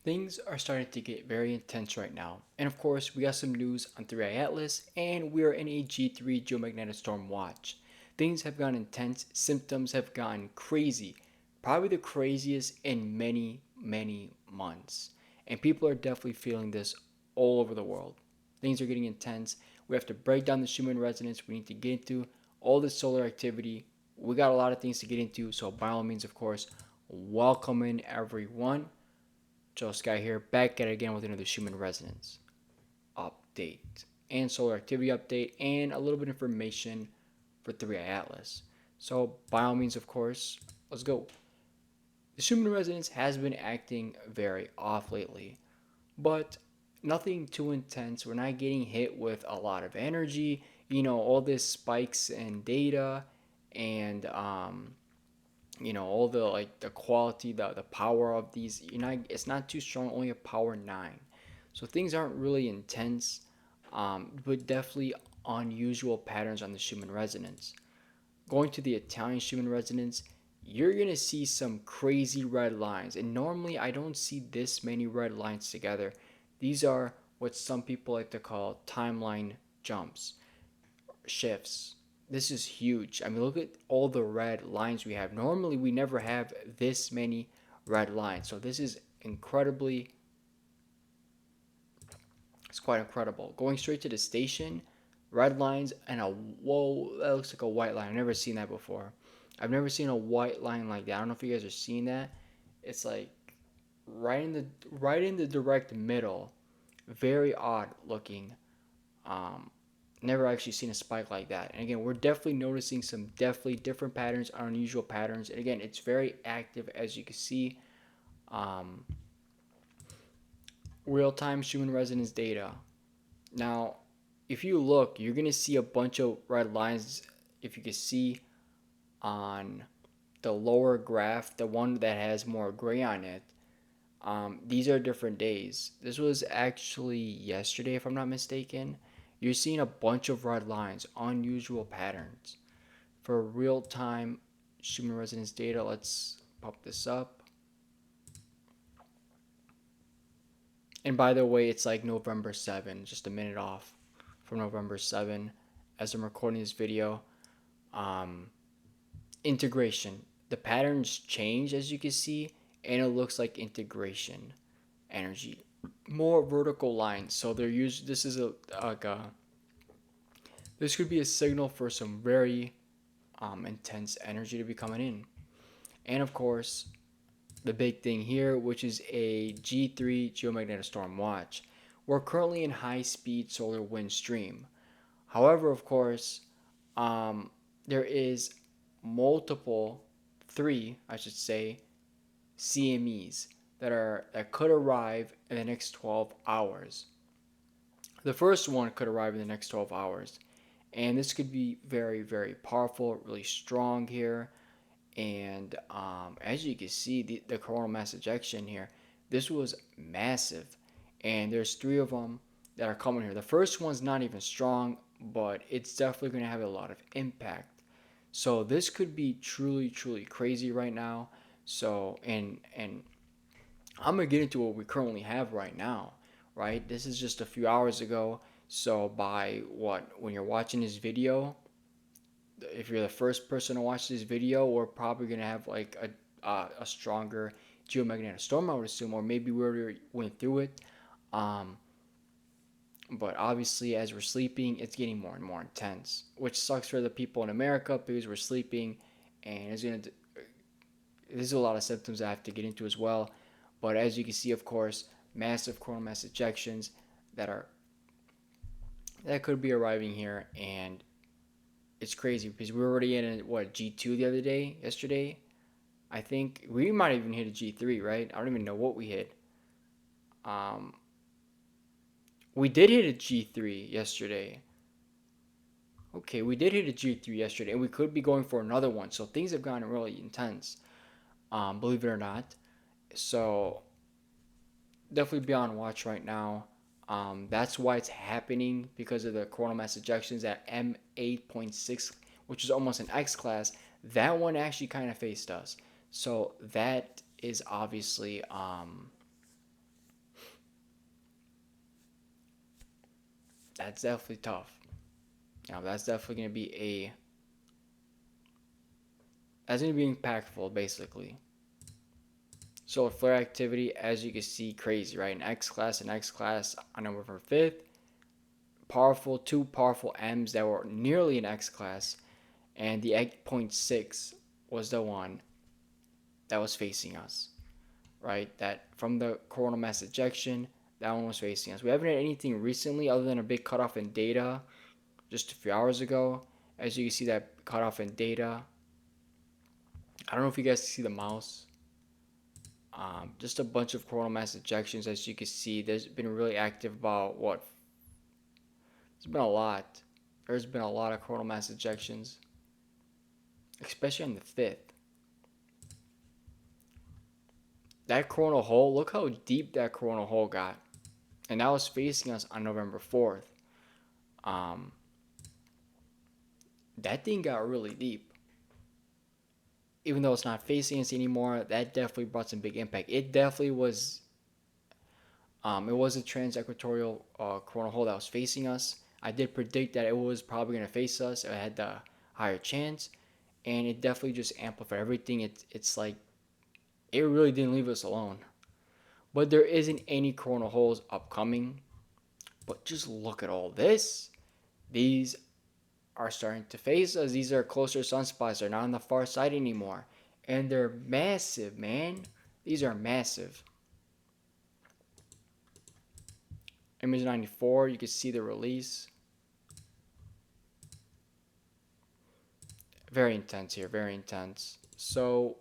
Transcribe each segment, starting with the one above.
Things are starting to get very intense right now. And of course, we got some news on 3i Atlas, and we're in a G3 geomagnetic storm watch. Things have gotten intense, symptoms have gotten crazy, probably the craziest in many, many months. And people are definitely feeling this all over the world. Things are getting intense. We have to break down the Schumann resonance. We need to get into all the solar activity. We got a lot of things to get into. So, by all means, of course, welcome in everyone. Joe Sky here, back at it again with another Schumann Resonance update and solar activity update and a little bit of information for 3i Atlas. So, by all means, of course, let's go. The Schumann Resonance has been acting very off lately, but nothing too intense. We're not getting hit with a lot of energy, all this spikes in data and all the like the quality, the power of these, it's not too strong, only a power 9. So things aren't really intense, but definitely unusual patterns on the Schumann resonance. Going to the Italian Schumann resonance, you're gonna see some crazy red lines, and normally I don't see this many red lines together. These are what some people like to call timeline jumps, shifts. This is huge. I mean, look at all the red lines we have. Normally, we never have this many red lines. So this is incredibly, it's quite incredible. Going straight to the station, red lines and a, whoa, that looks like a white line. I've never seen that before. I've never seen a white line like that. I don't know if you guys are seeing that. It's like right in the direct middle. Very odd looking. Um, Never actually seen a spike like that. And again, we're definitely noticing some definitely different patterns, unusual patterns. And again, it's very active as you can see. Um, Real time Schumann resonance data. Now, if you look, you're gonna see a bunch of red lines. If you can see on the lower graph, the one that has more gray on it, these are different days. This was actually yesterday, if I'm not mistaken. You're seeing a bunch of red lines, unusual patterns. For real time Schumann resonance data, let's pop this up. And by the way, it's like November 7, just a minute off from November 7 as I'm recording this video. Um, Integration. The patterns change as you can see, and it looks like integration energy. More vertical lines. So they're used. This is this could be a signal for some very intense energy to be coming in. And of course, the big thing here, which is a G3 geomagnetic storm watch. We're currently in high speed solar wind stream. However, of course, there is multiple, three, I should say, CMEs that could arrive in the next 12 hours. The first one could arrive in the next 12 hours, and this could be very, very powerful, really strong here. And as you can see, the coronal mass ejection here, this was massive. And there's three of them that are coming here. The first one's not even strong, but it's definitely going to have a lot of impact. So this could be truly, truly crazy right now. So and I'm gonna get into what we currently have right now. Right, this is just a few hours ago. So by what when you're watching this video, if you're the first person to watch this video, we're probably gonna have like a stronger geomagnetic storm, I would assume, or maybe we already went through it. Um, but obviously, as we're sleeping, it's getting more and more intense, which sucks for the people in America because we're sleeping, and there's a lot of symptoms I have to get into as well. But as you can see, of course, massive coronal mass ejections that are that could be arriving here, and it's crazy because we were already in a, what, G2 the other day, yesterday. I think we might even hit a G3, right? I don't even know what we hit. Um, we did hit a G3 yesterday. Okay, we did hit a G3 yesterday, and we could be going for another one. So things have gotten really intense, believe it or not. So definitely be on watch right now. That's why it's happening because of the coronal mass ejections at M8.6, which is almost an X class. That one actually kind of faced us. So that is obviously That's definitely tough. That's definitely going to be that's going to be impactful, basically. So flare activity, as you can see, crazy, right? An X class, on November 5th. Two powerful M's that were nearly an X class, and the 8.6 was the one that was facing us, right? That from the coronal mass ejection, that one was facing us. We haven't had anything recently other than a big cutoff in data just a few hours ago. As you can see, that cutoff in data. I don't know if you guys see the mouse. Just a bunch of coronal mass ejections. As you can see, there's been really active about what? There's been a lot. There's been a lot of coronal mass ejections, especially on the 5th. That coronal hole, look how deep that coronal hole got. And that was facing us on November 4th. Um, that thing got really deep. Even though it's not facing us anymore, that definitely brought some big impact. It was a trans-equatorial coronal hole that was facing us. I did predict that it was probably going to face us. It had the higher chance, and it definitely just amplified everything. It's like it really didn't leave us alone. But there isn't any coronal holes upcoming. But just look at all this. These are starting to face us. These are closer sunspots. They're not on the far side anymore. And they're massive, man. These are massive. Image 94, you can see the release. Very intense here, very intense. So,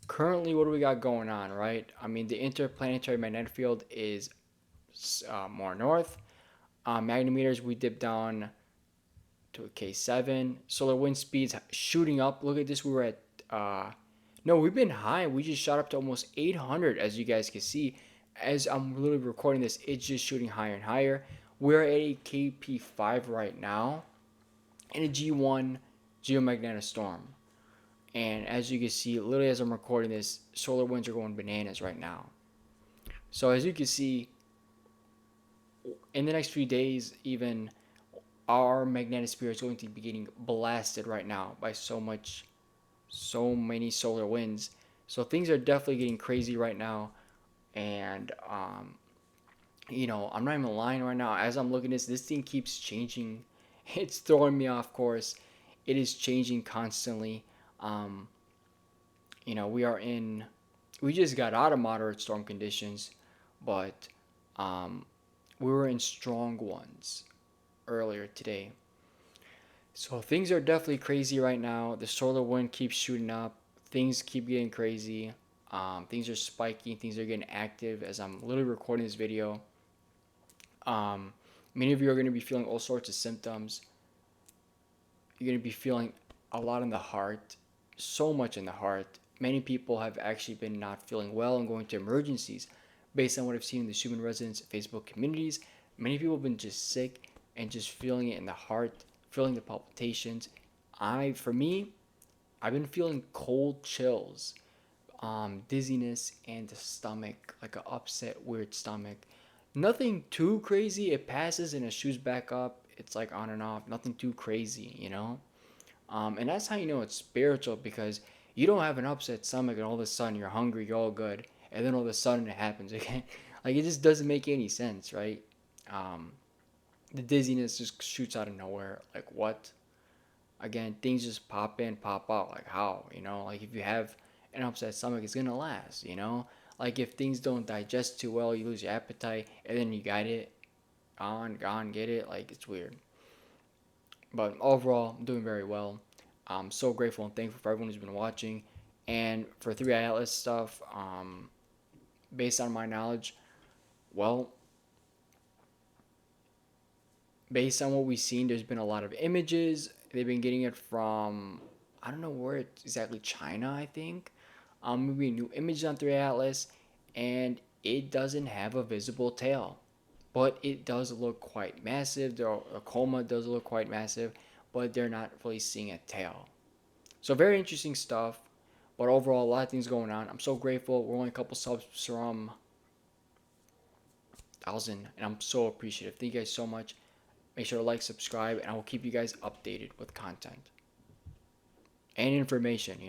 currently, what do we got going on, right? I mean, the interplanetary magnetic field is more north. Magnetometers, we dip down to a K7. Solar wind speeds shooting up. Look at this. We were at, no, we've been high. We just shot up to almost 800, as you guys can see. As I'm literally recording this, it's just shooting higher and higher. We're at a KP5 right now in a G1 geomagnetic storm. And as you can see, literally as I'm recording this, solar winds are going bananas right now. So as you can see, in the next few days, even our magnetosphere is going to be getting blasted right now by so many solar winds. So things are definitely getting crazy right now. And I'm not even lying right now. As I'm looking at this thing keeps changing. It's throwing me off course. It is changing constantly. Um, we just got out of moderate storm conditions, but um, we were in strong ones earlier today. So things are definitely crazy right now. The solar wind keeps shooting up. Things keep getting crazy. Things are spiking. Things are getting active as I'm literally recording this video. Um, Many of you are going to be feeling all sorts of symptoms. You're going to be feeling a lot in the heart, so much in the heart. Many people have actually been not feeling well and going to emergencies based on what I've seen in the Schumann Resonance Facebook communities. Many people have been just sick and just feeling it in the heart, feeling the palpitations. For me, I've been feeling cold chills, dizziness, and the stomach, like an upset, weird stomach. Nothing too crazy. It passes and it shoots back up. It's like on and off. Nothing too crazy. And that's how you know it's spiritual because you don't have an upset stomach and all of a sudden you're hungry, you're all good, and then all of a sudden it happens again. Like it just doesn't make any sense, right? Um, the dizziness just shoots out of nowhere. Like what? Again, things just pop in, pop out. Like how? Like if you have an upset stomach, it's gonna last. Like if things don't digest too well, you lose your appetite, and then you got it gone, get it. Like it's weird. But overall, I'm doing very well. I'm so grateful and thankful for everyone who's been watching. And for 3i Atlas stuff, based on my knowledge, well, based on what we've seen, there's been a lot of images. They've been getting it from, I don't know where it's exactly, China, I think. Maybe new images on 3i Atlas, and it doesn't have a visible tail. But it does look quite massive. The coma does look quite massive, but they're not really seeing a tail. So very interesting stuff. But overall, a lot of things going on. I'm so grateful. We're only a couple subs from 1,000, and I'm so appreciative. Thank you guys so much. Make sure to like, subscribe, and I will keep you guys updated with content and information,